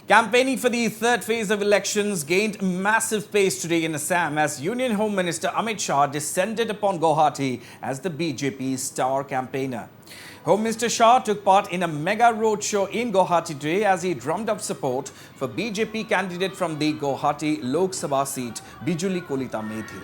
Campaigning for the third phase of elections gained massive pace today in Assam as Union Home Minister Amit Shah descended upon Guwahati as the BJP's star campaigner. Home Minister Shah took part in a mega roadshow in Guwahati today as he drummed up support for BJP candidate from the Guwahati Lok Sabha seat, Bijuli Kolita Methi.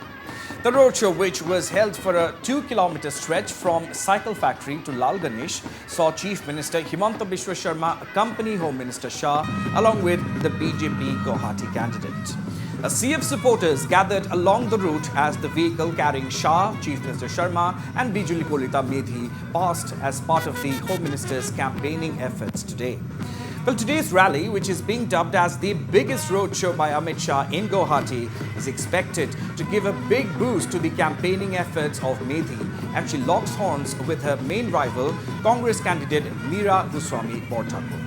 The roadshow, which was held for a 2-kilometer stretch from Cycle Factory to Lal Ganesh, saw Chief Minister Himanta Biswa Sharma accompany Home Minister Shah along with the BJP Guwahati candidate. A sea of supporters gathered along the route as the vehicle carrying Shah, Chief Minister Sharma and Bijuli Kolita Methi passed as part of the Home Minister's campaigning efforts today. Well, today's rally, which is being dubbed as the biggest roadshow by Amit Shah in Guwahati, is expected to give a big boost to the campaigning efforts of Methi, and she locks horns with her main rival, Congress candidate Meera Goswami Borthakur.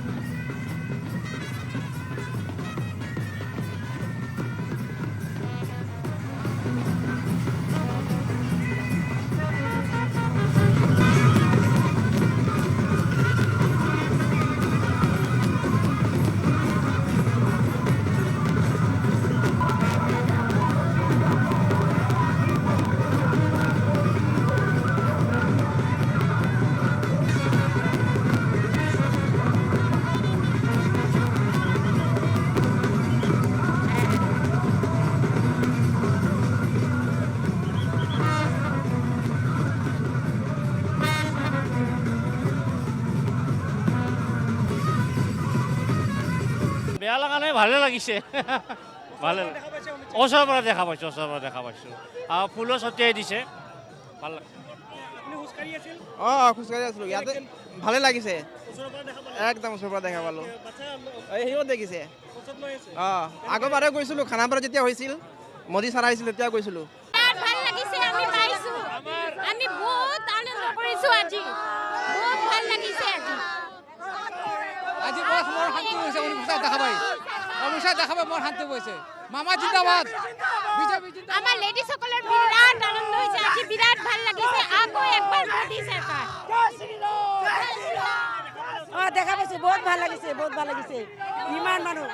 বেয়া লগা নাই, ভালে লাগিছে। ভালে ওচৰৰ পৰা দেখা পাইছোঁ, আৰু ফুলো ছটিয়াই দিছে, ভাল লাগে। খোজকাঢ়ি আছিলোঁ ইয়াতে, ভালে লাগিছে। একদম ওচৰৰ পৰা দেখা পালোঁ, সিও দেখিছে। আগৰবাৰে গৈছিলোঁ, খানাপাৰা যেতিয়া হৈছিল, মোদী ছাৰ আহিছিল তেতিয়া গৈছিলোঁ। ভাল লাগিছে, আমি পাইছোঁ, আমি বহুত আনন্দ কৰিছোঁ আজি, বহুত ভাল লাগিছে আজি বহুত মোৰ শান্তি হৈছে। অমিত দেখা পাই মোৰ শান্তি হৈছে। মামা জিন্দাবাদ, বিজেপি জিন্দাবাদ। আমাৰ লেডিসকলৰ বিৰাট আনন্দ হৈছে আজি, বিৰাট ভাল লাগিছে। আকৌ একবাৰ মোদী চৰকাৰ। দেখা পাইছোঁ, বহুত ভাল লাগিছে, বহুত ভাল লাগিছে। ইমান মানুহ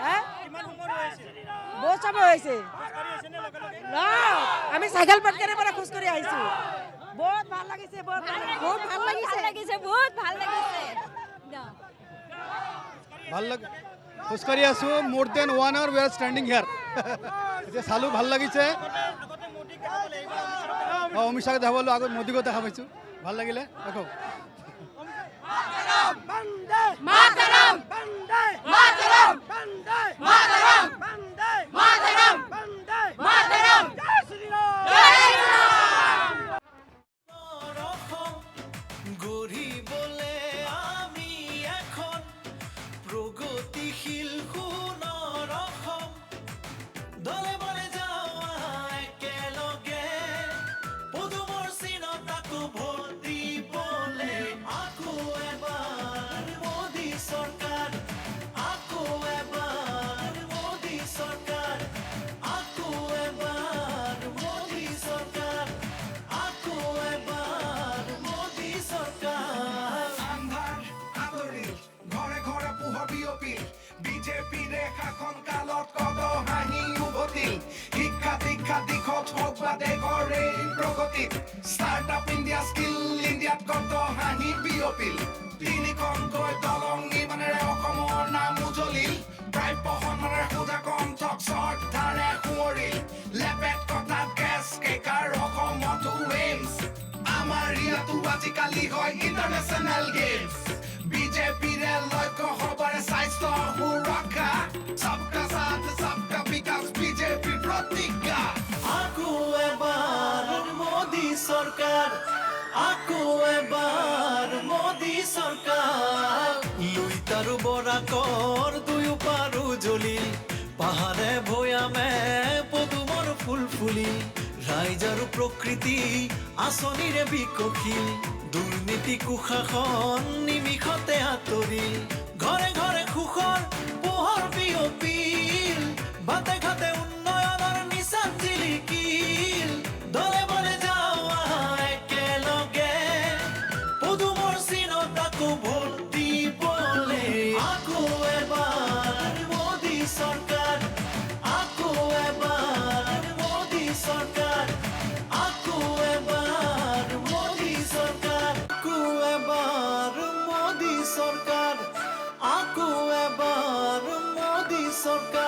বহুত সময় হৈছে। আমি চাইকেল পাটকাৰীৰ পৰা খোজকাঢ়ি আহিছোঁ। বহুত ভাল লাগিছে, বহুত ভাল লাগিছে, বহুত ভাল লাগিছে। ভাল লাগে, খোজকাঢ়ি আছোঁ। মোৰ then 1 hour we are standing here. এতিয়া চালোঁ, ভাল লাগিছে। অমিত শ্বাহক দেখা পালোঁ, আগত মোদীকো দেখা পাইছোঁ, ভাল লাগিলে। দেখো Startup India, skill India, koto hahi biopil. Tinikon koi dolongi manere okomor naam ujolil. Drive pohon manere huda kon tok short thare huoril. Lepet kota gas kekar okomotu aims. Amar iatu azikali hoy international games. BJP re loiko hobare saisto huraka. Sabka saath sabka vikas BJP pratika. Aku ebar Modi Sarkar, aku ebar Modi Sarkar. Lui taru bora kor duyu paru jolil, pahare bhoyame podumor ফুল ফুলিল। ৰাইজাৰু প্ৰকৃতি আসনিৰে বিকশিল, দুৰ্নীতি কুশাসন নিমিষতে আঁতৰিল। ঘৰে ঘৰে সুখৰ পোহৰ বিয়পিল, বাটে ঘাটে উন্নয়নৰ নিচান জিলিকিল। দলে বলে যাওঁ একেলগে, পদুমৰ চিনত আকৌ ভোট দিবলে। আকৌ এবাৰ চৰকাৰ